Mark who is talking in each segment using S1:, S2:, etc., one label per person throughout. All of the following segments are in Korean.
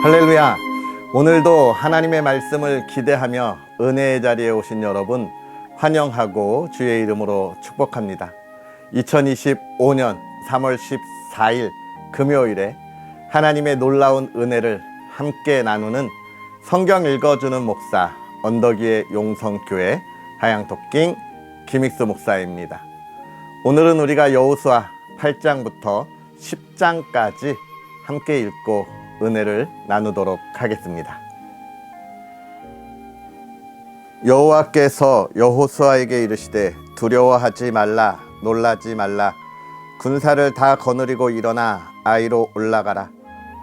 S1: 할렐루야! 오늘도 하나님의 말씀을 기대하며 은혜의 자리에 오신 여러분 환영하고 주의 이름으로 축복합니다. 2025년 3월 14일 금요일에 하나님의 놀라운 은혜를 함께 나누는 성경 읽어주는 목사 언덕위의 용성교회 하양토킹 김익수 목사입니다. 오늘은 우리가 여호수아 8장부터 10장까지 함께 읽고 은혜를 나누도록 하겠습니다. 여호와께서 여호수아에게 이르시되 두려워하지 말라, 놀라지 말라. 군사를 다 거느리고 일어나 아이로 올라가라.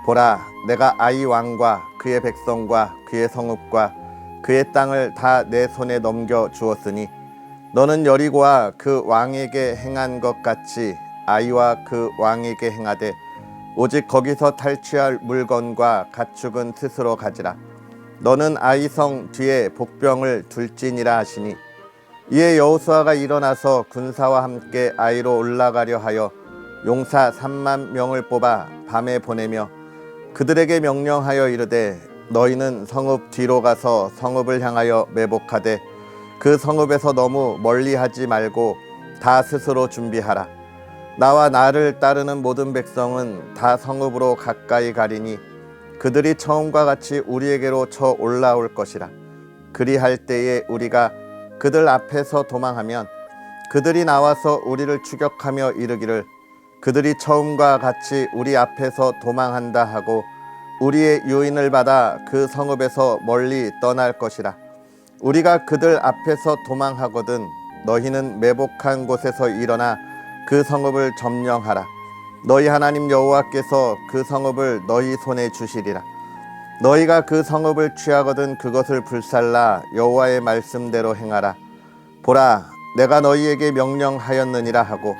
S1: 보라, 내가 아이 왕과 그의 백성과 그의 성읍과 그의 땅을 다 내 손에 넘겨 주었으니 너는 여리고와 그 왕에게 행한 것 같이 아이와 그 왕에게 행하되 오직 거기서 탈취할 물건과 가축은 스스로 가지라. 너는 아이성 뒤에 복병을 둘지니라 하시니 이에 여호수아가 일어나서 군사와 함께 아이로 올라가려 하여 용사 3만 명을 뽑아 밤에 보내며 그들에게 명령하여 이르되 너희는 성읍 뒤로 가서 성읍을 향하여 매복하되 그 성읍에서 너무 멀리하지 말고 다 스스로 준비하라. 나와 나를 따르는 모든 백성은 다 성읍으로 가까이 가리니 그들이 처음과 같이 우리에게로 쳐 올라올 것이라. 그리할 때에 우리가 그들 앞에서 도망하면 그들이 나와서 우리를 추격하며 이르기를 그들이 처음과 같이 우리 앞에서 도망한다 하고 우리의 유인을 받아 그 성읍에서 멀리 떠날 것이라. 우리가 그들 앞에서 도망하거든 너희는 매복한 곳에서 일어나 그 성읍을 점령하라. 너희 하나님 여호와께서 그 성읍을 너희 손에 주시리라. 너희가 그 성읍을 취하거든 그것을 불살라 여호와의 말씀대로 행하라. 보라, 내가 너희에게 명령하였느니라 하고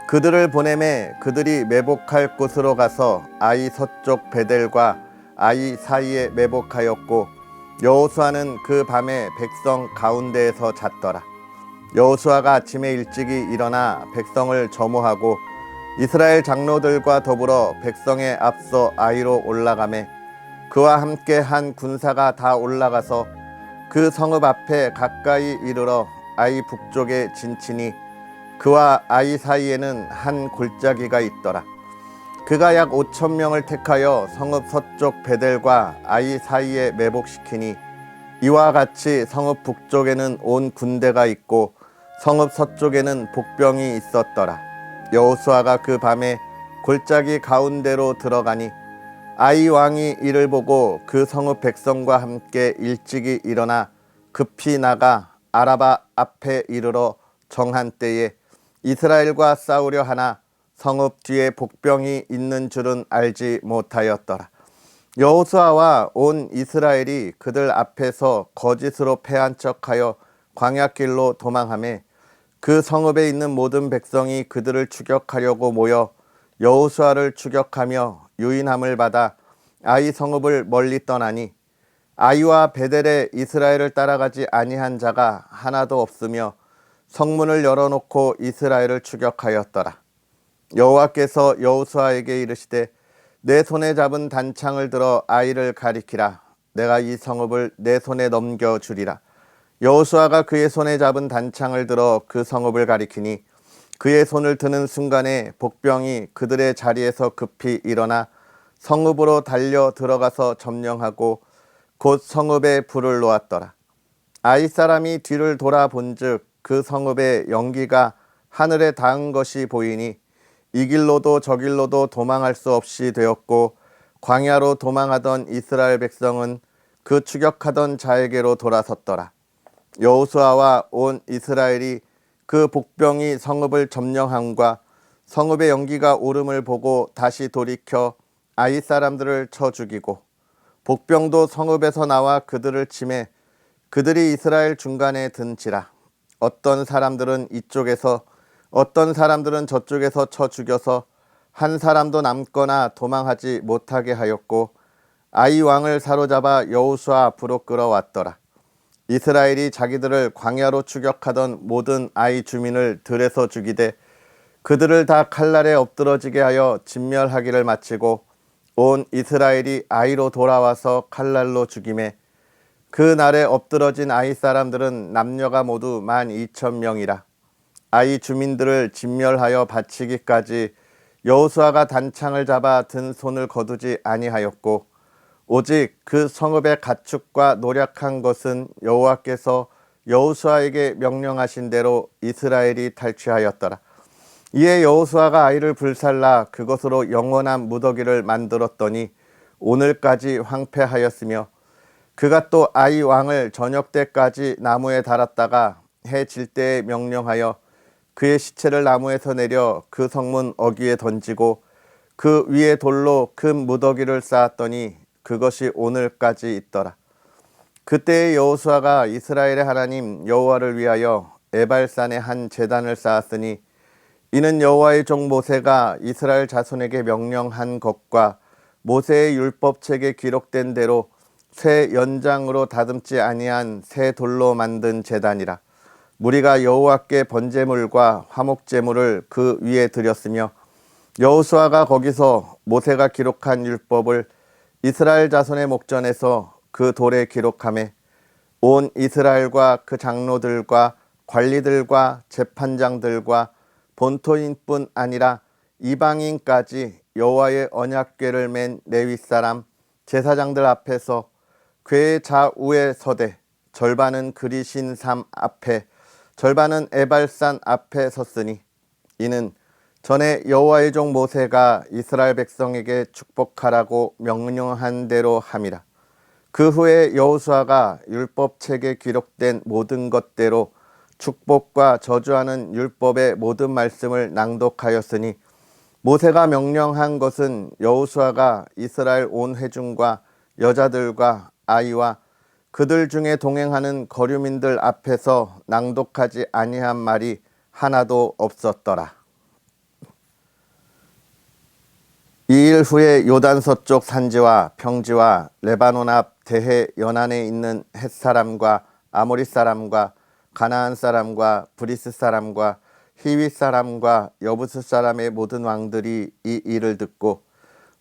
S1: 그들을 보내매 그들이 매복할 곳으로 가서 아이 서쪽 베델과 아이 사이에 매복하였고 여호수아는 그 밤에 백성 가운데에서 잤더라. 여호수아가 아침에 일찍이 일어나 백성을 점호하고 이스라엘 장로들과 더불어 백성에 앞서 아이로 올라가매 그와 함께 한 군사가 다 올라가서 그 성읍 앞에 가까이 이르러 아이 북쪽에 진치니 그와 아이 사이에는 한 골짜기가 있더라. 그가 약 5천 명을 택하여 성읍 서쪽 베델과 아이 사이에 매복시키니 이와 같이 성읍 북쪽에는 온 군대가 있고 성읍 서쪽에는 복병이 있었더라. 여호수아가 그 밤에 골짜기 가운데로 들어가니 아이 왕이 이를 보고 그 성읍 백성과 함께 일찍이 일어나 급히 나가 아라바 앞에 이르러 정한 때에 이스라엘과 싸우려 하나 성읍 뒤에 복병이 있는 줄은 알지 못하였더라. 여호수아와 온 이스라엘이 그들 앞에서 거짓으로 패한 척하여 광야길로 도망하매 그 성읍에 있는 모든 백성이 그들을 추격하려고 모여 여호수아를 추격하며 유인함을 받아 아이 성읍을 멀리 떠나니 아이와 베델에 이스라엘을 따라가지 아니한 자가 하나도 없으며 성문을 열어놓고 이스라엘을 추격하였더라. 여호와께서 여호수아에게 이르시되 내 손에 잡은 단창을 들어 아이를 가리키라. 내가 이 성읍을 내 손에 넘겨주리라. 여호수아가 그의 손에 잡은 단창을 들어 그 성읍을 가리키니 그의 손을 드는 순간에 복병이 그들의 자리에서 급히 일어나 성읍으로 달려 들어가서 점령하고 곧 성읍에 불을 놓았더라. 아이 사람이 뒤를 돌아본즉 그 성읍의 연기가 하늘에 닿은 것이 보이니 이 길로도 저 길로도 도망할 수 없이 되었고 광야로 도망하던 이스라엘 백성은 그 추격하던 자에게로 돌아섰더라. 여호수아와 온 이스라엘이 그 복병이 성읍을 점령함과 성읍의 연기가 오름을 보고 다시 돌이켜 아이 사람들을 쳐 죽이고 복병도 성읍에서 나와 그들을 치매 그들이 이스라엘 중간에 든지라. 어떤 사람들은 이쪽에서 어떤 사람들은 저쪽에서 쳐 죽여서 한 사람도 남거나 도망하지 못하게 하였고 아이 왕을 사로잡아 여호수아 앞으로 끌어왔더라. 이스라엘이 자기들을 광야로 추격하던 모든 아이 주민을 들에서 죽이되 그들을 다 칼날에 엎드러지게 하여 진멸하기를 마치고 온 이스라엘이 아이로 돌아와서 칼날로 죽임에 그 날에 엎드러진 아이 사람들은 남녀가 모두 12,000명이라. 아이 주민들을 진멸하여 바치기까지 여호수아가 단창을 잡아 든 손을 거두지 아니하였고 오직 그 성읍의 가축과 노력한 것은 여호와께서 여호수아에게 명령하신 대로 이스라엘이 탈취하였더라. 이에 여호수아가 아이를 불살라 그것으로 영원한 무더기를 만들었더니 오늘까지 황폐하였으며 그가 또 아이 왕을 저녁 때까지 나무에 달았다가 해 질 때에 명령하여 그의 시체를 나무에서 내려 그 성문 어귀에 던지고 그 위에 돌로 큰 무더기를 쌓았더니 그것이 오늘까지 있더라. 그때의 여호수아가 이스라엘의 하나님 여호와를 위하여 에발산에 한 제단을 쌓았으니 이는 여호와의 종 모세가 이스라엘 자손에게 명령한 것과 모세의 율법책에 기록된 대로 새 연장으로 다듬지 아니한 새 돌로 만든 제단이라. 무리가 여호와께 번제물과 화목제물을 그 위에 드렸으며 여호수아가 거기서 모세가 기록한 율법을 이스라엘 자손의 목전에서 그 돌에 기록하매 온 이스라엘과 그 장로들과 관리들과 재판장들과 본토인뿐 아니라 이방인까지 여호와의 언약궤를 맨 레위 사람 제사장들 앞에서 궤의 좌우에 서되 절반은 그리신 삶 앞에 절반은 에발산 앞에 섰으니 이는 전에 여호와의 종 모세가 이스라엘 백성에게 축복하라고 명령한 대로 함이라. 그 후에 여호수아가 율법책에 기록된 모든 것대로 축복과 저주하는 율법의 모든 말씀을 낭독하였으니 모세가 명령한 것은 여호수아가 이스라엘 온 회중과 여자들과 아이와 그들 중에 동행하는 거류민들 앞에서 낭독하지 아니한 말이 하나도 없었더라. 이 일 후에 요단 서쪽 산지와 평지와 레바논 앞 대해 연안에 있는 헷 사람과 아모리 사람과 가나안 사람과 브리스 사람과 히윗 사람과 여부스 사람의 모든 왕들이 이 일을 듣고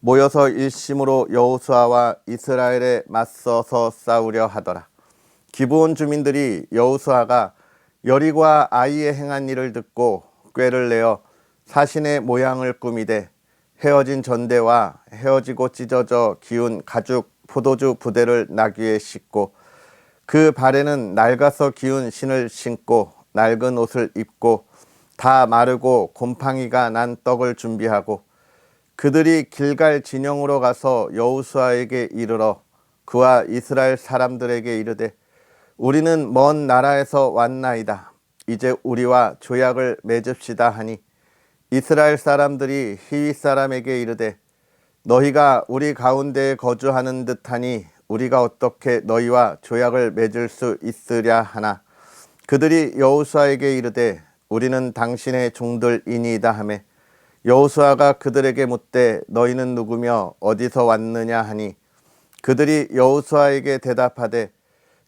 S1: 모여서 일심으로 여호수아와 이스라엘에 맞서서 싸우려 하더라. 기브온 주민들이 여호수아가 여리고와 아이에 행한 일을 듣고 꾀를 내어 사신의 모양을 꾸미되 헤어진 전대와 헤어지고 찢어져 기운 가죽 포도주 부대를 나귀에 싣고 그 발에는 낡아서 기운 신을 신고 낡은 옷을 입고 다 마르고 곰팡이가 난 떡을 준비하고 그들이 길갈 진영으로 가서 여호수아에게 이르러 그와 이스라엘 사람들에게 이르되 우리는 먼 나라에서 왔나이다. 이제 우리와 조약을 맺읍시다 하니 이스라엘 사람들이 히윗 사람에게 이르되 너희가 우리 가운데에 거주하는 듯하니 우리가 어떻게 너희와 조약을 맺을 수 있으랴 하나 그들이 여호수아에게 이르되 우리는 당신의 종들이니이다 하매 여호수아가 그들에게 묻되 너희는 누구며 어디서 왔느냐 하니 그들이 여호수아에게 대답하되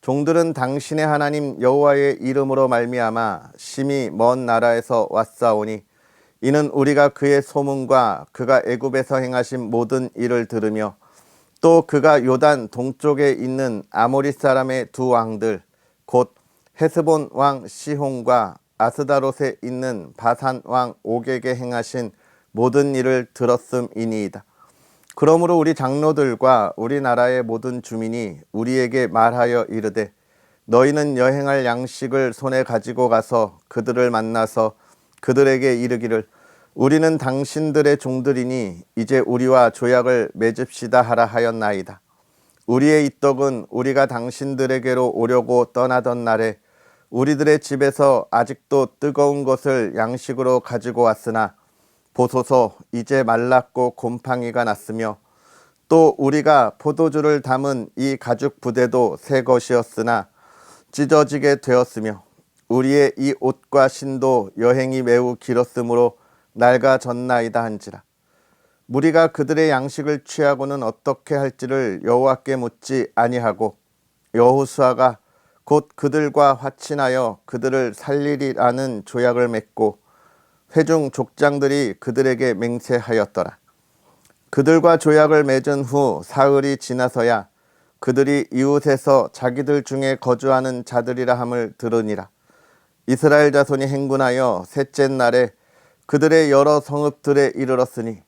S1: 종들은 당신의 하나님 여호와의 이름으로 말미암아 심히 먼 나라에서 왔사오니 이는 우리가 그의 소문과 그가 애굽에서 행하신 모든 일을 들으며 또 그가 요단 동쪽에 있는 아모리 사람의 두 왕들 곧 헤스본 왕 시혼과 아스다롯에 있는 바산 왕 옥에게 행하신 모든 일을 들었음이니이다. 그러므로 우리 장로들과 우리나라의 모든 주민이 우리에게 말하여 이르되 너희는 여행할 양식을 손에 가지고 가서 그들을 만나서 그들에게 이르기를 우리는 당신들의 종들이니 이제 우리와 조약을 맺읍시다 하라 하였나이다. 우리의 이 떡은 우리가 당신들에게로 오려고 떠나던 날에 우리들의 집에서 아직도 뜨거운 것을 양식으로 가지고 왔으나 보소서 이제 말랐고 곰팡이가 났으며 또 우리가 포도주를 담은 이 가죽 부대도 새 것이었으나 찢어지게 되었으며 우리의 이 옷과 신도 여행이 매우 길었으므로 낡아졌나이다 한지라. 무리가 그들의 양식을 취하고는 어떻게 할지를 여호와께 묻지 아니하고 여호수아가 곧 그들과 화친하여 그들을 살리리라는 조약을 맺고 회중 족장들이 그들에게 맹세하였더라. 그들과 조약을 맺은 후 사흘이 지나서야 그들이 이웃에서 자기들 중에 거주하는 자들이라 함을 들으니라. 이스라엘 자손이 행군하여 셋째 날에 그들의 여러 성읍들에 이르렀으니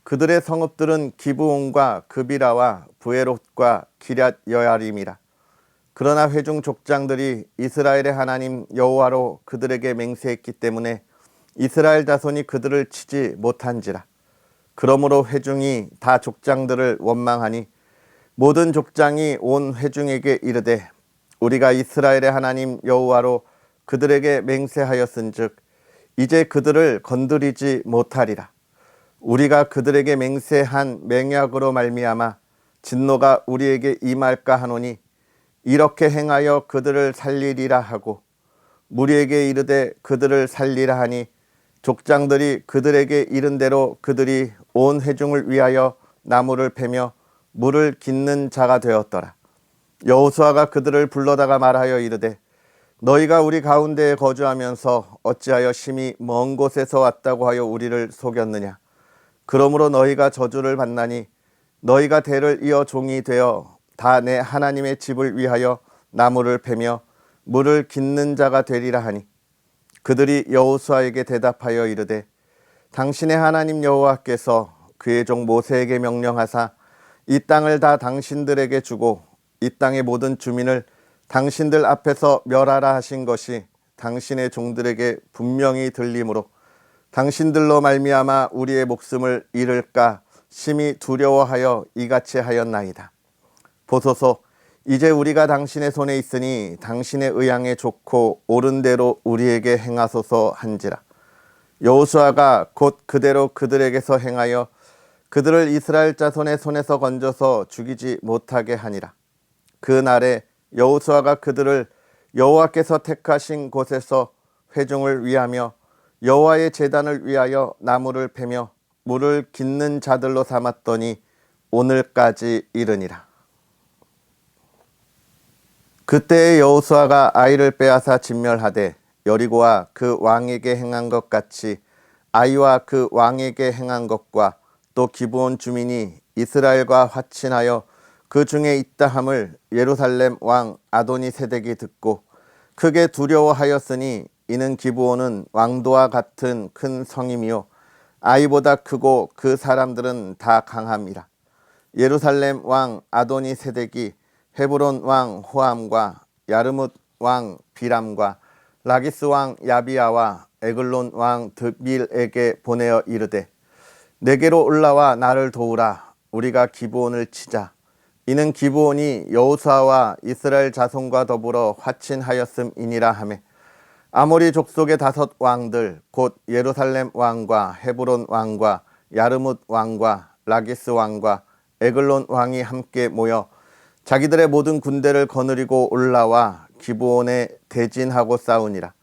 S1: 그들의 성읍들은 기브온과 그비라와 브에롯과 기럇 여야림이라. 그러나 회중 족장들이 이스라엘의 하나님 여호와로 그들에게 맹세했기 때문에 이스라엘 자손이 그들을 치지 못한지라. 그러므로 회중이 다 족장들을 원망하니 모든 족장이 온 회중에게 이르되 우리가 이스라엘의 하나님 여호와로 그들에게 맹세하였은즉 이제 그들을 건드리지 못하리라. 우리가 그들에게 맹세한 맹약으로 말미암아 진노가 우리에게 임할까 하노니 이렇게 행하여 그들을 살리리라 하고 무리에게 이르되 그들을 살리라 하니 족장들이 그들에게 이른 대로 그들이 온 회중을 위하여 나무를 패며 물을 깃는 자가 되었더라. 여호수아가 그들을 불러다가 말하여 이르되 너희가 우리 가운데에 거주하면서 어찌하여 심히 먼 곳에서 왔다고 하여 우리를 속였느냐. 그러므로 너희가 저주를 받나니 너희가 대를 이어 종이 되어 다 내 하나님의 집을 위하여 나무를 패며 물을 깃는 자가 되리라 하니 그들이 여호수아에게 대답하여 이르되 당신의 하나님 여호와께서 그의 종 모세에게 명령하사 이 땅을 다 당신들에게 주고 이 땅의 모든 주민을 당신들 앞에서 멸하라 하신 것이 당신의 종들에게 분명히 들리므로 당신들로 말미암아 우리의 목숨을 잃을까 심히 두려워하여 이같이 하였나이다. 보소서, 이제 우리가 당신의 손에 있으니 당신의 의향에 좋고 옳은 대로 우리에게 행하소서 한지라. 여호수아가 곧 그대로 그들에게서 행하여 그들을 이스라엘 자손의 손에서 건져서 죽이지 못하게 하니라. 그 날에 여호수아가 그들을 여호와께서 택하신 곳에서 회중을 위하며 여호와의 제단을 위하여 나무를 패며 물을 깃는 자들로 삼았더니 오늘까지 이르니라. 그때에 여호수아가 아이를 빼앗아 진멸하되 여리고와 그 왕에게 행한 것 같이 아이와 그 왕에게 행한 것과 또 기브온 주민이 이스라엘과 화친하여 그 중에 있다 함을 예루살렘 왕 아도니 세덱이 듣고 크게 두려워하였으니 이는 기브온은 왕도와 같은 큰 성임이요 아이보다 크고 그 사람들은 다 강함이라. 예루살렘 왕 아도니 세덱이 헤브론 왕 호암과 야르뭇 왕 비람과 라기스 왕 야비야와 에글론 왕 드빌에게 보내어 이르되 내게로 올라와 나를 도우라. 우리가 기브온을 치자. 이는 기브온이 여호수아와 이스라엘 자손과 더불어 화친하였음이니라 하매 아모리 족속의 5 왕들 곧 예루살렘 왕과 헤브론 왕과 야르뭇 왕과 라기스 왕과 에글론 왕이 함께 모여 자기들의 모든 군대를 거느리고 올라와 기브온에 대진하고 싸우니라.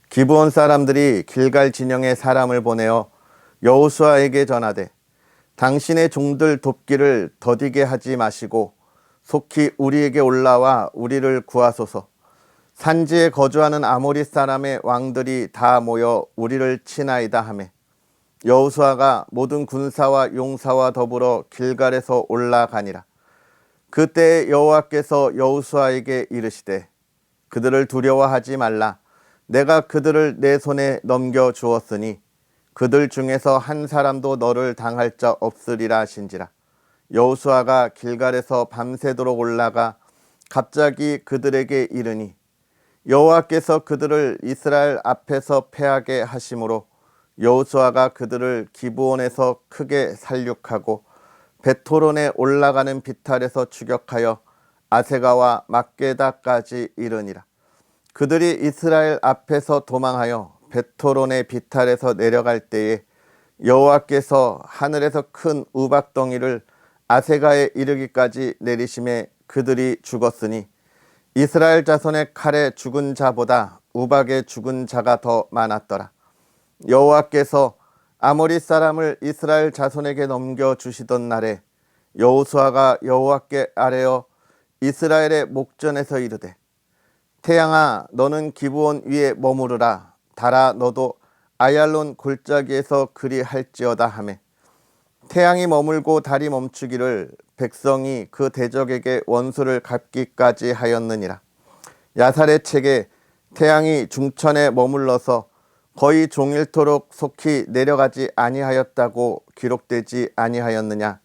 S1: 기브온 사람들이 길갈 진영에 사람을 보내어 여호수아에게 전하되 당신의 종들 돕기를 더디게 하지 마시고 속히 우리에게 올라와 우리를 구하소서. 산지에 거주하는 아모리 사람의 왕들이 다 모여 우리를 치나이다 하매 여호수아가 모든 군사와 용사와 더불어 길갈에서 올라가니라. 그때 여호와께서 여호수아에게 이르시되 그들을 두려워하지 말라. 내가 그들을 내 손에 넘겨 주었으니 그들 중에서 한 사람도 너를 당할 자 없으리라 하신지라. 여호수아가 길갈에서 밤새도록 올라가 갑자기 그들에게 이르니 여호와께서 그들을 이스라엘 앞에서 패하게 하심으로 여호수아가 그들을 기브온에서 크게 살육하고 베토론에 올라가는 비탈에서 추격하여 아세가와 막게다까지 이르니라. 그들이 이스라엘 앞에서 도망하여 베토론의 비탈에서 내려갈 때에 여호와께서 하늘에서 큰 우박덩이를 아세가에 이르기까지 내리심에 그들이 죽었으니 이스라엘 자손의 칼에 죽은 자보다 우박에 죽은 자가 더 많았더라. 여호와께서 아모리 사람을 이스라엘 자손에게 넘겨주시던 날에 여호수아가 여호와께 아뢰어 이스라엘의 목전에서 이르되 태양아 너는 기브온 위에 머무르라. 달아 너도 아얄론 골짜기에서 그리할지어다 하매 태양이 머물고 달이 멈추기를 백성이 그 대적에게 원수를 갚기까지 하였느니라. 야살의 책에 태양이 중천에 머물러서 거의 종일토록 속히 내려가지 아니하였다고 기록되지 아니하였느냐.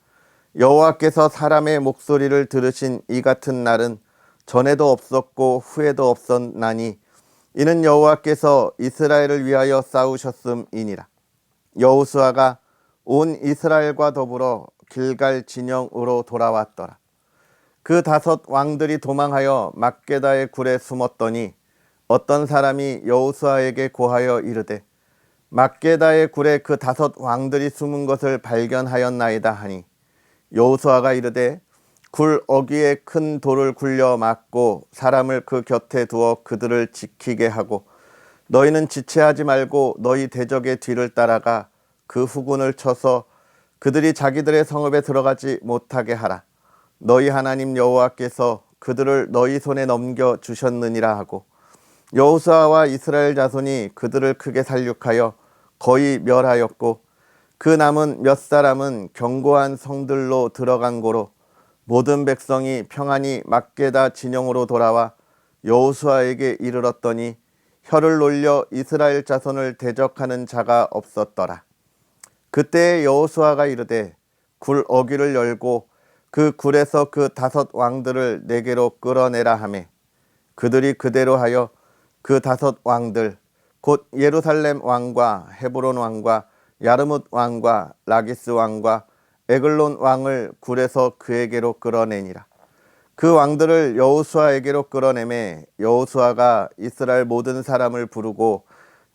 S1: 여호와께서 사람의 목소리를 들으신 이 같은 날은 전에도 없었고 후에도 없었나니 이는 여호와께서 이스라엘을 위하여 싸우셨음이니라. 여호수아가 온 이스라엘과 더불어 길갈 진영으로 돌아왔더라. 그 5 왕들이 도망하여 막게다의 굴에 숨었더니 어떤 사람이 여호수아에게 고하여 이르되 막게다의 굴에 그 5 왕들이 숨은 것을 발견하였나이다 하니 여호수아가 이르되 굴 어귀에 큰 돌을 굴려 막고 사람을 그 곁에 두어 그들을 지키게 하고 너희는 지체하지 말고 너희 대적의 뒤를 따라가 그 후군을 쳐서 그들이 자기들의 성읍에 들어가지 못하게 하라. 너희 하나님 여호와께서 그들을 너희 손에 넘겨 주셨느니라 하고 여호수아와 이스라엘 자손이 그들을 크게 살육하여 거의 멸하였고 그 남은 몇 사람은 견고한 성들로 들어간 고로 모든 백성이 평안히 막게다 진영으로 돌아와 여호수아에게 이르렀더니 혀를 놀려 이스라엘 자손을 대적하는 자가 없었더라. 그때 여호수아가 이르되 굴 어귀를 열고 그 굴에서 그 5 왕들을 내게로 끌어내라 하매 그들이 그대로 하여 그 5 왕들 곧 예루살렘 왕과 헤브론 왕과 야르뭇 왕과 라기스 왕과 에글론 왕을 굴에서 그에게로 끌어내니라. 그 왕들을 여호수아에게로 끌어내매 여호수아가 이스라엘 모든 사람을 부르고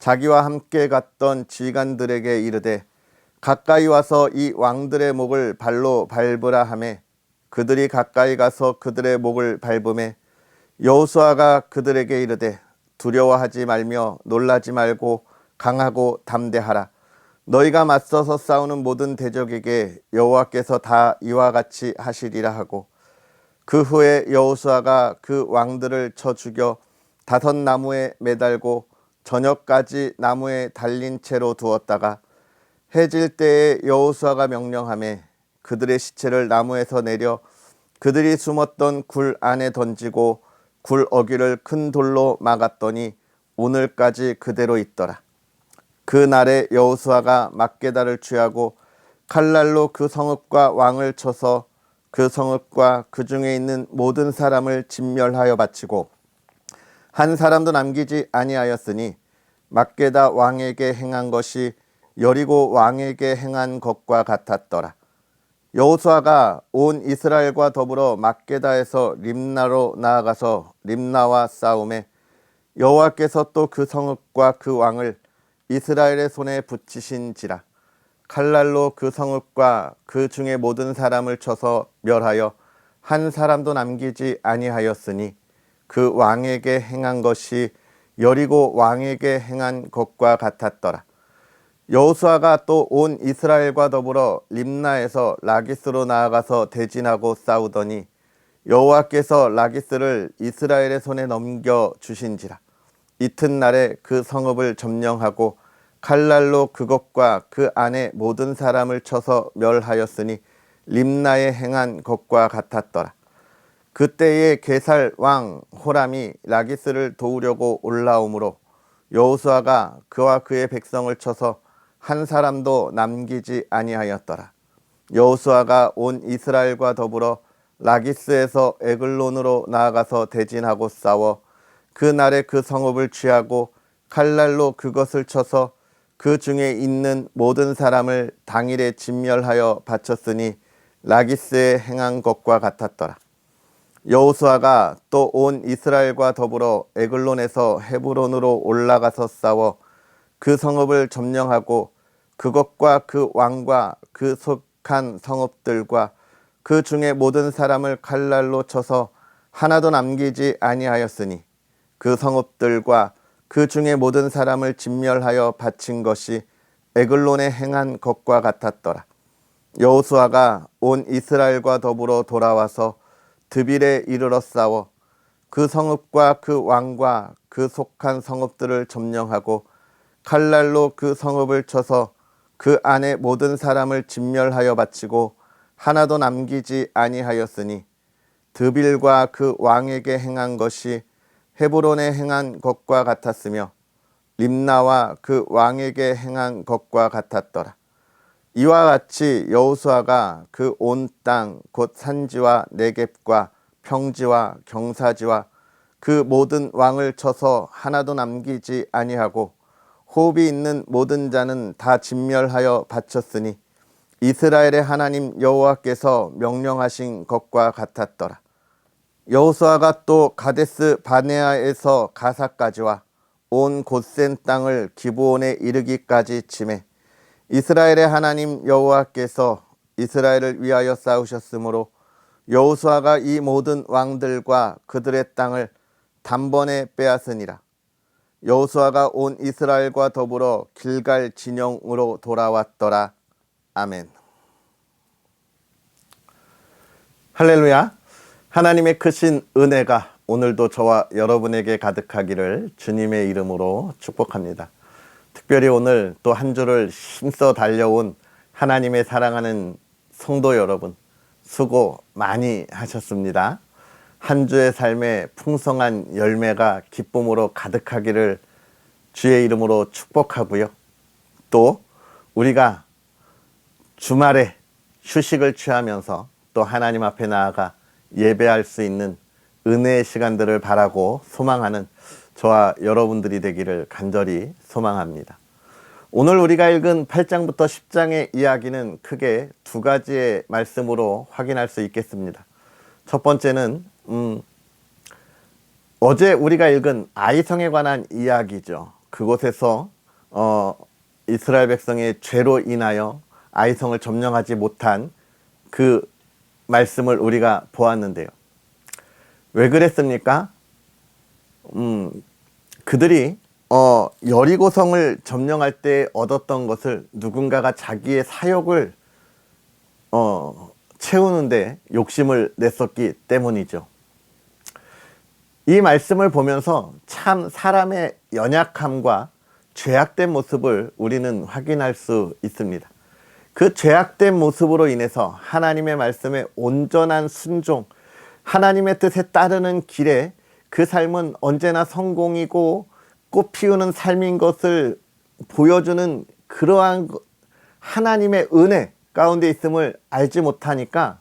S1: 자기와 함께 갔던 지휘관들에게 이르되 가까이 와서 이 왕들의 목을 발로 밟으라 하매 그들이 가까이 가서 그들의 목을 밟음에 여호수아가 그들에게 이르되 두려워하지 말며 놀라지 말고 강하고 담대하라. 너희가 맞서서 싸우는 모든 대적에게 여호와께서 다 이와 같이 하시리라 하고 그 후에 여호수아가 그 왕들을 쳐 죽여 5 나무에 매달고 저녁까지 나무에 달린 채로 두었다가 해질 때에 여호수아가 명령하매 그들의 시체를 나무에서 내려 그들이 숨었던 굴 안에 던지고 굴 어귀를 큰 돌로 막았더니 오늘까지 그대로 있더라. 그 날에 여호수아가 막게다를 취하고 칼날로 그 성읍과 왕을 쳐서 그 성읍과 그 중에 있는 모든 사람을 진멸하여 바치고 한 사람도 남기지 아니하였으니 막게다 왕에게 행한 것이 여리고 왕에게 행한 것과 같았더라. 여호수아가 온 이스라엘과 더불어 막게다에서 림나로 나아가서 림나와 싸움에 여호와께서 또 그 성읍과 그 왕을 이스라엘의 손에 붙이신지라. 칼날로 그 성읍과 그 중에 모든 사람을 쳐서 멸하여 한 사람도 남기지 아니하였으니 그 왕에게 행한 것이 여리고 왕에게 행한 것과 같았더라. 여호수아가 또 온 이스라엘과 더불어 림나에서 라기스로 나아가서 대진하고 싸우더니 여호와께서 라기스를 이스라엘의 손에 넘겨 주신지라. 이튿날에 그 성읍을 점령하고 칼날로 그것과 그 안에 모든 사람을 쳐서 멸하였으니 림나에 행한 것과 같았더라. 그때에 게살 왕 호람이 라기스를 도우려고 올라오므로 여호수아가 그와 그의 백성을 쳐서 한 사람도 남기지 아니하였더라. 여호수아가 온 이스라엘과 더불어 라기스에서 에글론으로 나아가서 대진하고 싸워 그 날에 그 성읍을 취하고 칼날로 그것을 쳐서 그 중에 있는 모든 사람을 당일에 진멸하여 바쳤으니 라기스에 행한 것과 같았더라. 여호수아가 또 온 이스라엘과 더불어 에글론에서 헤브론으로 올라가서 싸워 그 성읍을 점령하고 그것과 그 왕과 그 속한 성읍들과 그 중에 모든 사람을 칼날로 쳐서 하나도 남기지 아니하였으니 그 성읍들과 그 중에 모든 사람을 진멸하여 바친 것이 에글론에 행한 것과 같았더라. 여호수아가 온 이스라엘과 더불어 돌아와서 드빌에 이르러 싸워 그 성읍과 그 왕과 그 속한 성읍들을 점령하고 칼날로 그 성읍을 쳐서 그 안에 모든 사람을 진멸하여 바치고 하나도 남기지 아니하였으니 드빌과 그 왕에게 행한 것이 헤브론에 행한 것과 같았으며 림나와 그 왕에게 행한 것과 같았더라. 이와 같이 여호수아가 그 온 땅 곧 산지와 네겝과 평지와 경사지와 그 모든 왕을 쳐서 하나도 남기지 아니하고 호흡이 있는 모든 자는 다 진멸하여 바쳤으니 이스라엘의 하나님 여호와께서 명령하신 것과 같았더라. 여호수아가 또 가데스 바네아에서 가사까지와 온 곧센 땅을 기브온에 이르기까지 치매 이스라엘의 하나님 여호와께서 이스라엘을 위하여 싸우셨으므로 여호수아가 이 모든 왕들과 그들의 땅을 단번에 빼앗으니라. 여호수아가 온 이스라엘과 더불어 길갈 진영으로 돌아왔더라. 아멘. 할렐루야. 하나님의 크신 은혜가 오늘도 저와 여러분에게 가득하기를 주님의 이름으로 축복합니다. 특별히 오늘 또 한 주를 힘써 달려온 하나님의 사랑하는 성도 여러분, 수고 많이 하셨습니다. 한 주의 삶에 풍성한 열매가 기쁨으로 가득하기를 주의 이름으로 축복하고요. 또 우리가 주말에 휴식을 취하면서 또 하나님 앞에 나아가 예배할 수 있는 은혜의 시간들을 바라고 소망하는 저와 여러분들이 되기를 간절히 소망합니다. 오늘 우리가 읽은 8장부터 10장의 이야기는 크게 두 가지의 말씀으로 확인할 수 있겠습니다. 첫 번째는 어제 우리가 읽은 아이성에 관한 이야기죠. 그곳에서 이스라엘 백성의 죄로 인하여 아이성을 점령하지 못한 그 말씀을 우리가 보았는데요. 왜 그랬습니까? 그들이 여리고성을 점령할 때 얻었던 것을 누군가가 자기의 사욕을 채우는데 욕심을 냈었기 때문이죠. 이 말씀을 보면서 참 사람의 연약함과 죄악된 모습을 우리는 확인할 수 있습니다. 그 죄악된 모습으로 인해서 하나님의 말씀에 온전한 순종, 하나님의 뜻에 따르는 길에 그 삶은 언제나 성공이고 꽃 피우는 삶인 것을 보여주는 그러한 하나님의 은혜 가운데 있음을 알지 못하니까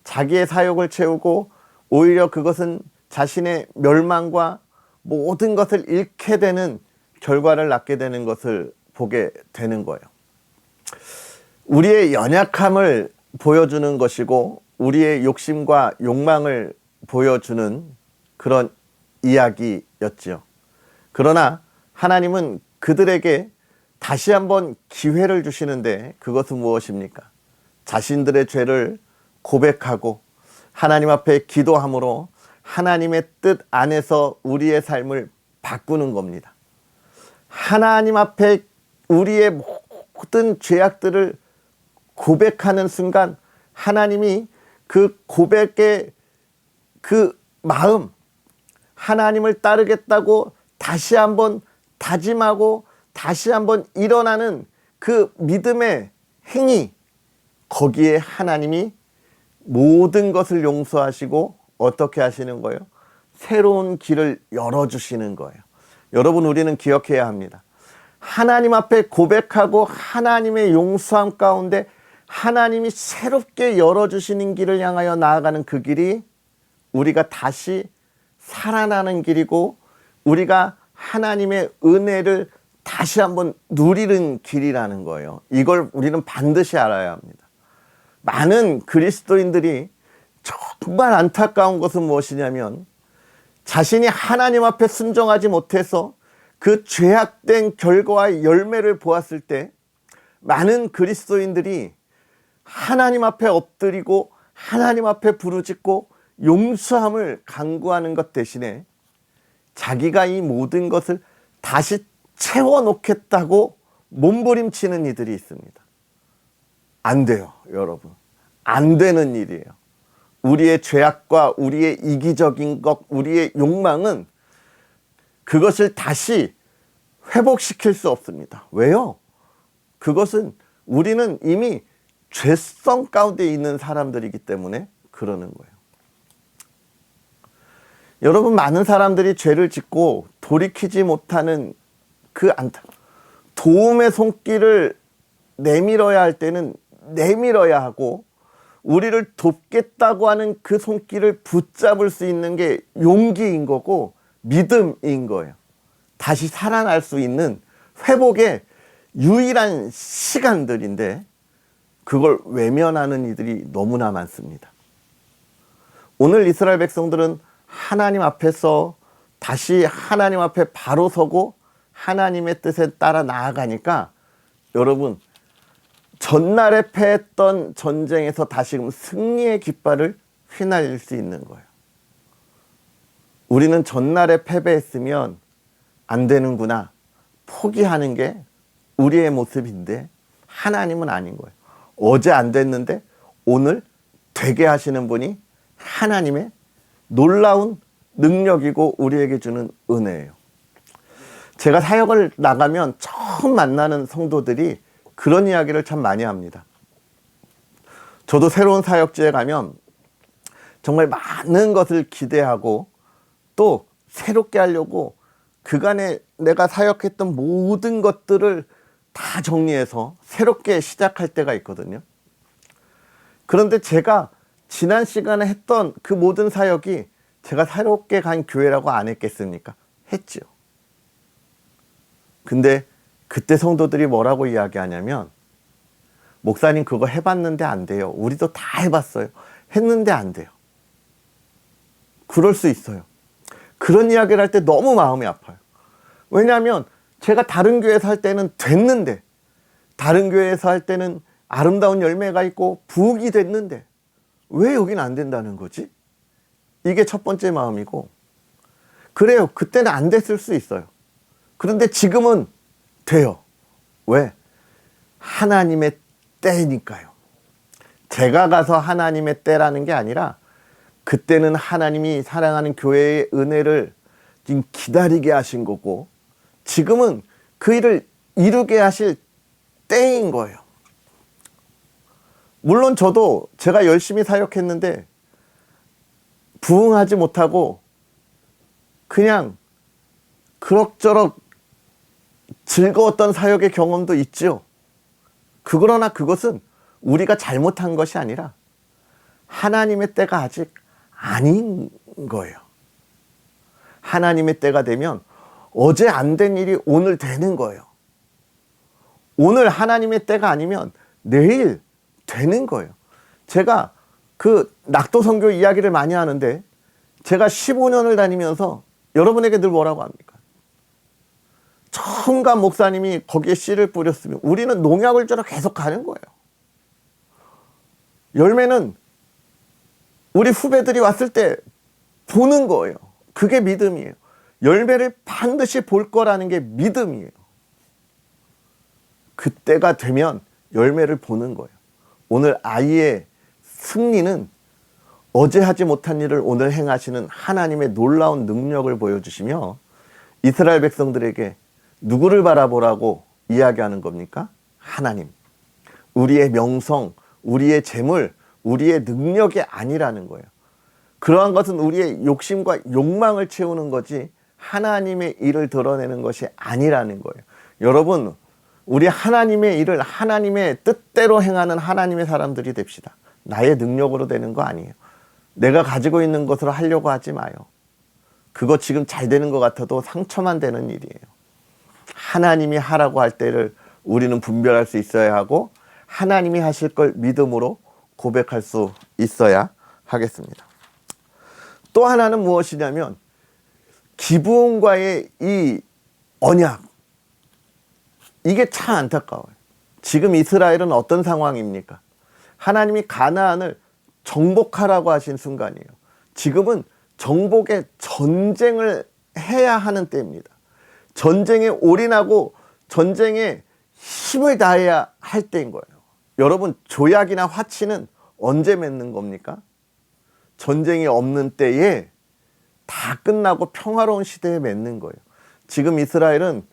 S1: 자기의 사욕을 채우고 오히려 그것은 자신의 멸망과 모든 것을 잃게 되는 결과를 낳게 되는 것을 보게 되는 거예요. 우리의 연약함을 보여주는 것이고 우리의 욕심과 욕망을 보여주는 그런 이야기였지요. 그러나 하나님은 그들에게 다시 한번 기회를 주시는데 그것은 무엇입니까? 자신들의 죄를 고백하고 하나님 앞에 기도함으로 하나님의 뜻 안에서 우리의 삶을 바꾸는 겁니다. 하나님 앞에 우리의 모든 죄악들을 고백하는 순간 하나님이 그 고백의 그 마음, 하나님을 따르겠다고 다시 한번 다짐하고 다시 한번 일어나는 그 믿음의 행위, 거기에 하나님이 모든 것을 용서하시고 어떻게 하시는 거예요? 새로운 길을 열어주시는 거예요. 여러분, 우리는 기억해야 합니다. 하나님 앞에 고백하고 하나님의 용서함 가운데 하나님이 새롭게 열어주시는 길을 향하여 나아가는 그 길이 우리가 다시 살아나는 길이고 우리가 하나님의 은혜를 다시 한번 누리는 길이라는 거예요. 이걸 우리는 반드시 알아야 합니다. 많은 그리스도인들이 정말 안타까운 것은 무엇이냐면 자신이 하나님 앞에 순종하지 못해서 그 죄악된 결과와 열매를 보았을 때 많은 그리스도인들이 하나님 앞에 엎드리고 하나님 앞에 부르짖고 용서함을 간구하는 것 대신에 자기가 이 모든 것을 다시 채워놓겠다고 몸부림치는 이들이 있습니다. 안 돼요, 여러분. 안 되는 일이에요. 우리의 죄악과 우리의 이기적인 것, 우리의 욕망은 그것을 다시 회복시킬 수 없습니다. 왜요? 그것은 우리는 이미 죄성 가운데 있는 사람들이기 때문에 그러는 거예요. 여러분, 많은 사람들이 죄를 짓고 돌이키지 못하는 그 안타, 도움의 손길을 내밀어야 할 때는 내밀어야 하고, 우리를 돕겠다고 하는 그 손길을 붙잡을 수 있는 게 용기인 거고 믿음인 거예요. 다시 살아날 수 있는 회복의 유일한 시간들인데 그걸 외면하는 이들이 너무나 많습니다. 오늘 이스라엘 백성들은 하나님 앞에서 다시 하나님 앞에 바로 서고 하나님의 뜻에 따라 나아가니까 여러분, 전날에 패했던 전쟁에서 다시금 승리의 깃발을 휘날릴 수 있는 거예요. 우리는 전날에 패배했으면 안 되는구나 포기하는 게 우리의 모습인데 하나님은 아닌 거예요. 어제 안 됐는데 오늘 되게 하시는 분이 하나님의 놀라운 능력이고 우리에게 주는 은혜예요. 제가 사역을 나가면 처음 만나는 성도들이 그런 이야기를 참 많이 합니다. 저도 새로운 사역지에 가면 정말 많은 것을 기대하고 또 새롭게 하려고 그간에 내가 사역했던 모든 것들을 다 정리해서 새롭게 시작할 때가 있거든요. 그런데 제가 지난 시간에 했던 그 모든 사역이 제가 새롭게 간 교회라고 안 했겠습니까? 했죠. 근데 그때 성도들이 뭐라고 이야기하냐면, 목사님 그거 해봤는데 안 돼요. 우리도 다 해봤어요. 했는데 안 돼요. 그럴 수 있어요. 그런 이야기를 할 때 너무 마음이 아파요. 왜냐하면 제가 다른 교회에서 할 때는 됐는데, 다른 교회에서 할 때는 아름다운 열매가 있고 부흥이 됐는데 왜 여긴 안 된다는 거지? 이게 첫 번째 마음이고, 그래요. 그때는 안 됐을 수 있어요. 그런데 지금은 돼요. 왜? 하나님의 때니까요. 제가 가서 하나님의 때라는 게 아니라 그때는 하나님이 사랑하는 교회의 은혜를 지금 기다리게 하신 거고 지금은 그 일을 이루게 하실 때인 거예요. 물론 저도 제가 열심히 사역했는데 부응하지 못하고 그냥 그럭저럭 즐거웠던 사역의 경험도 있죠. 그러나 그것은 우리가 잘못한 것이 아니라 하나님의 때가 아직 아닌 거예요. 하나님의 때가 되면 어제 안 된 일이 오늘 되는 거예요. 오늘 하나님의 때가 아니면 내일 되는 거예요. 제가 그 낙도 선교 이야기를 많이 하는데 제가 15년을 다니면서 여러분에게 늘 뭐라고 합니까? 처음간 목사님이 거기에 씨를 뿌렸으면 우리는 농약을 주러 계속 가는 거예요. 열매는 우리 후배들이 왔을 때 보는 거예요. 그게 믿음이에요. 열매를 반드시 볼 거라는 게 믿음이에요. 그때가 되면 열매를 보는 거예요. 오늘 아이의 승리는 어제 하지 못한 일을 오늘 행하시는 하나님의 놀라운 능력을 보여주시며 이스라엘 백성들에게 누구를 바라보라고 이야기하는 겁니까? 하나님. 우리의 명성, 우리의 재물, 우리의 능력이 아니라는 거예요. 그러한 것은 우리의 욕심과 욕망을 채우는 거지 하나님의 일을 드러내는 것이 아니라는 거예요. 여러분, 우리 하나님의 일을 하나님의 뜻대로 행하는 하나님의 사람들이 됩시다. 나의 능력으로 되는 거 아니에요. 내가 가지고 있는 것으로 하려고 하지 마요. 그거 지금 잘 되는 것 같아도 상처만 되는 일이에요. 하나님이 하라고 할 때를 우리는 분별할 수 있어야 하고 하나님이 하실 걸 믿음으로 고백할 수 있어야 하겠습니다. 또 하나는 무엇이냐면 기브온과의 이 언약, 이게 참 안타까워요. 지금 이스라엘은 어떤 상황입니까? 하나님이 가나안을 정복하라고 하신 순간이에요. 지금은 정복의 전쟁을 해야 하는 때입니다. 전쟁에 올인하고 전쟁에 힘을 다해야 할 때인 거예요. 여러분, 조약이나 화치는 언제 맺는 겁니까? 전쟁이 없는 때에 다 끝나고 평화로운 시대에 맺는 거예요. 지금 이스라엘은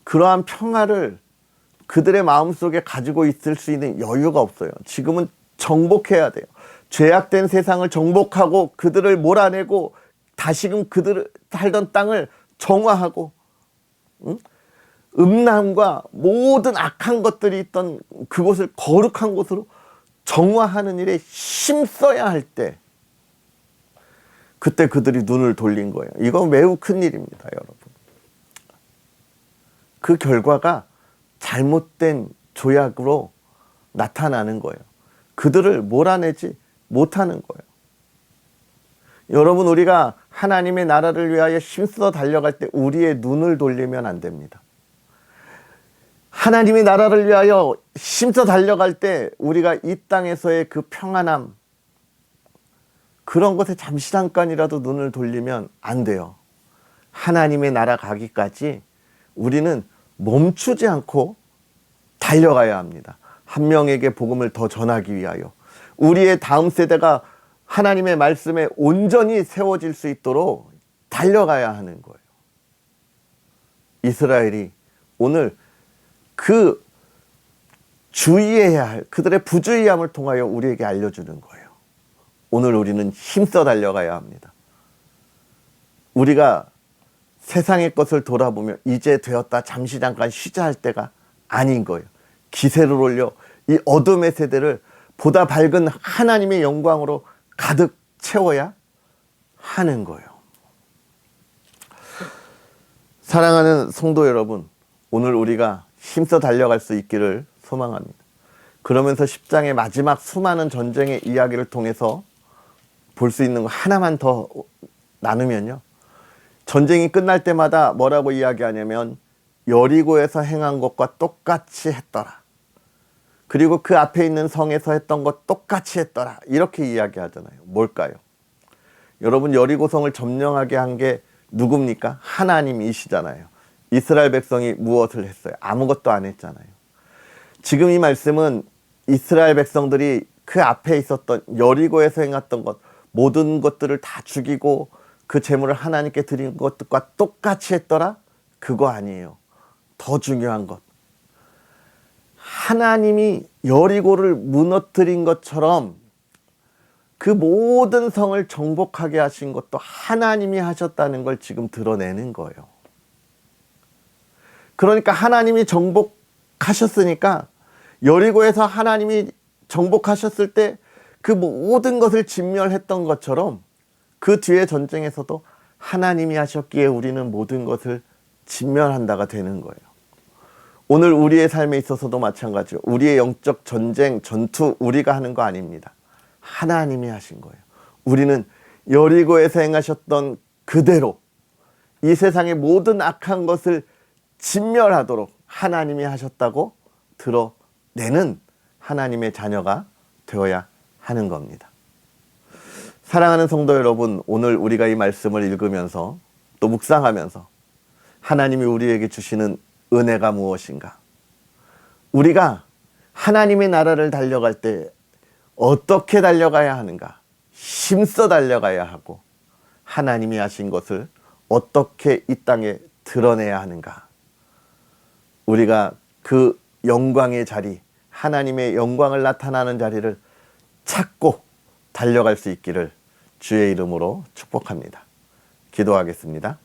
S1: 그러한 평화를 그들의 마음속에 가지고 있을 수 있는 여유가 없어요. 지금은 정복해야 돼요. 죄악된 세상을 정복하고 그들을 몰아내고 다시금 그들 살던 땅을 정화하고, 음란과 모든 악한 것들이 있던 그곳을 거룩한 곳으로 정화하는 일에 힘써야 할 때, 그때 그들이 눈을 돌린 거예요. 이건 매우 큰 일입니다, 여러분. 그 결과가 잘못된 조약으로 나타나는 거예요. 그들을 몰아내지 못하는 거예요. 여러분, 우리가 하나님의 나라를 위하여 힘써 달려갈 때 우리의 눈을 돌리면 안 됩니다. 하나님의 나라를 위하여 힘써 달려갈 때 우리가 이 땅에서의 그 평안함, 그런 것에 잠깐이라도 눈을 돌리면 안 돼요. 하나님의 나라 가기까지 우리는 멈추지 않고 달려가야 합니다. 한 명에게 복음을 더 전하기 위하여, 우리의 다음 세대가 하나님의 말씀에 온전히 세워질 수 있도록 달려가야 하는 거예요. 이스라엘이 오늘 그 주의해야 할 그들의 부주의함을 통하여 우리에게 알려주는 거예요. 오늘 우리는 힘써 달려가야 합니다. 우리가 세상의 것을 돌아보며 이제 되었다, 잠시 잠깐 쉬자 할 때가 아닌 거예요. 기세를 올려 이 어둠의 세대를 보다 밝은 하나님의 영광으로 가득 채워야 하는 거예요. 사랑하는 성도 여러분, 오늘 우리가 힘써 달려갈 수 있기를 소망합니다. 그러면서 10장의 마지막 수많은 전쟁의 이야기를 통해서 볼 수 있는 거 하나만 더 나누면요, 전쟁이 끝날 때마다 뭐라고 이야기하냐면 여리고에서 행한 것과 똑같이 했더라. 그리고 그 앞에 있는 성에서 했던 것 똑같이 했더라. 이렇게 이야기하잖아요. 뭘까요? 여러분, 여리고성을 점령하게 한 게 누굽니까? 하나님이시잖아요. 이스라엘 백성이 무엇을 했어요? 아무것도 안 했잖아요. 지금 이 말씀은 이스라엘 백성들이 그 앞에 있었던 여리고에서 행했던 것, 모든 것들을 다 죽이고 그 재물을 하나님께 드린 것과 똑같이 했더라? 그거 아니에요. 더 중요한 것, 하나님이 여리고를 무너뜨린 것처럼 그 모든 성을 정복하게 하신 것도 하나님이 하셨다는 걸 지금 드러내는 거예요. 그러니까 하나님이 정복하셨으니까 여리고에서 하나님이 정복하셨을 때 그 모든 것을 진멸했던 것처럼 그 뒤에 전쟁에서도 하나님이 하셨기에 우리는 모든 것을 진멸한다가 되는 거예요. 오늘 우리의 삶에 있어서도 마찬가지로 우리의 영적 전쟁, 전투 우리가 하는 거 아닙니다. 하나님이 하신 거예요. 우리는 여리고에서 행하셨던 그대로 이 세상의 모든 악한 것을 진멸하도록 하나님이 하셨다고 드러내는 하나님의 자녀가 되어야 하는 겁니다. 사랑하는 성도 여러분, 오늘 우리가 이 말씀을 읽으면서 또 묵상하면서 하나님이 우리에게 주시는 은혜가 무엇인가? 우리가 하나님의 나라를 달려갈 때 어떻게 달려가야 하는가? 힘써 달려가야 하고 하나님이 하신 것을 어떻게 이 땅에 드러내야 하는가? 우리가 그 영광의 자리, 하나님의 영광을 나타나는 자리를 찾고 달려갈 수 있기를 주의 이름으로 축복합니다. 기도하겠습니다.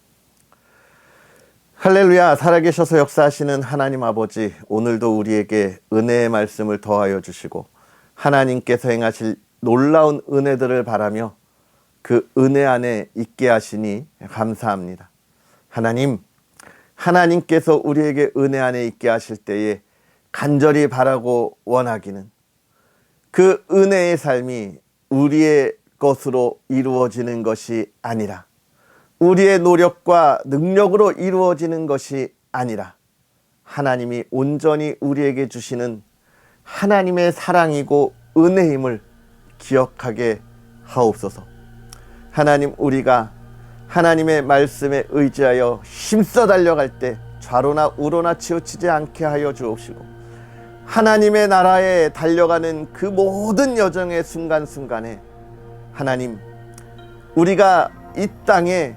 S1: 할렐루야. 살아계셔서 역사하시는 하나님 아버지, 오늘도 우리에게 은혜의 말씀을 더하여 주시고 하나님께서 행하실 놀라운 은혜들을 바라며 그 은혜 안에 있게 하시니 감사합니다. 하나님께서 우리에게 은혜 안에 있게 하실 때에 간절히 바라고 원하기는 그 은혜의 삶이 우리의 것으로 이루어지는 것이 아니라, 우리의 노력과 능력으로 이루어지는 것이 아니라 하나님이 온전히 우리에게 주시는 하나님의 사랑이고 은혜임을 기억하게 하옵소서. 하나님, 우리가 하나님의 말씀에 의지하여 힘써 달려갈 때 좌로나 우로나 치우치지 않게 하여 주옵시고, 하나님의 나라에 달려가는 그 모든 여정의 순간순간에 하나님, 우리가 이 땅에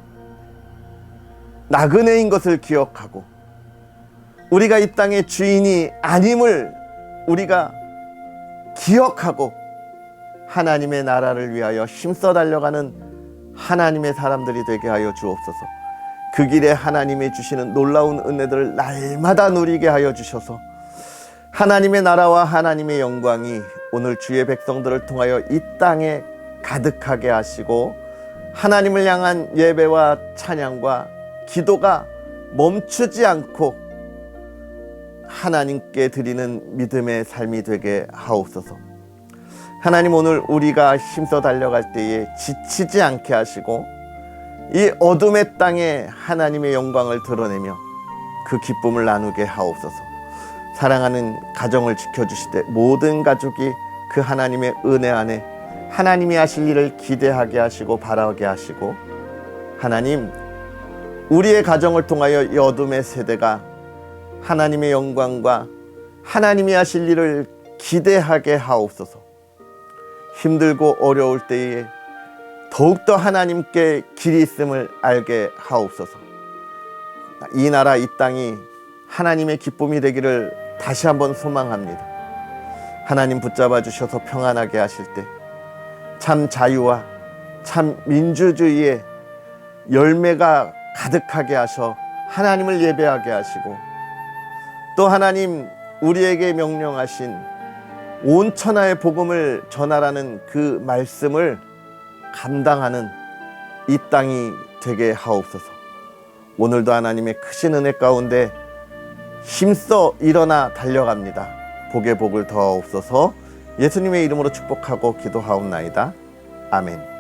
S1: 나그네인 것을 기억하고 우리가 이 땅의 주인이 아님을 우리가 기억하고 하나님의 나라를 위하여 힘써 달려가는 하나님의 사람들이 되게 하여 주옵소서. 그 길에 하나님이 주시는 놀라운 은혜들을 날마다 누리게 하여 주셔서 하나님의 나라와 하나님의 영광이 오늘 주의 백성들을 통하여 이 땅에 가득하게 하시고 하나님을 향한 예배와 찬양과 기도가 멈추지 않고 하나님께 드리는 믿음의 삶이 되게 하옵소서. 하나님, 오늘 우리가 힘써 달려갈 때에 지치지 않게 하시고 이 어둠의 땅에 하나님의 영광을 드러내며 그 기쁨을 나누게 하옵소서. 사랑하는 가정을 지켜주시되 모든 가족이 그 하나님의 은혜 안에 하나님이 하실 일을 기대하게 하시고 바라게 하시고, 하나님, 우리의 가정을 통하여 이 어둠의 세대가 하나님의 영광과 하나님이 하실 일을 기대하게 하옵소서. 힘들고 어려울 때에 더욱더 하나님께 길이 있음을 알게 하옵소서. 이 나라 이 땅이 하나님의 기쁨이 되기를 다시 한번 소망합니다. 하나님 붙잡아 주셔서 평안하게 하실 때 참 자유와 참 민주주의의 열매가 가득하게 하셔 하나님을 예배하게 하시고, 또 하나님 우리에게 명령하신 온 천하의 복음을 전하라는 그 말씀을 감당하는 이 땅이 되게 하옵소서. 오늘도 하나님의 크신 은혜 가운데 힘써 일어나 달려갑니다. 복의 복을 더하옵소서. 예수님의 이름으로 축복하고 기도하옵나이다. 아멘.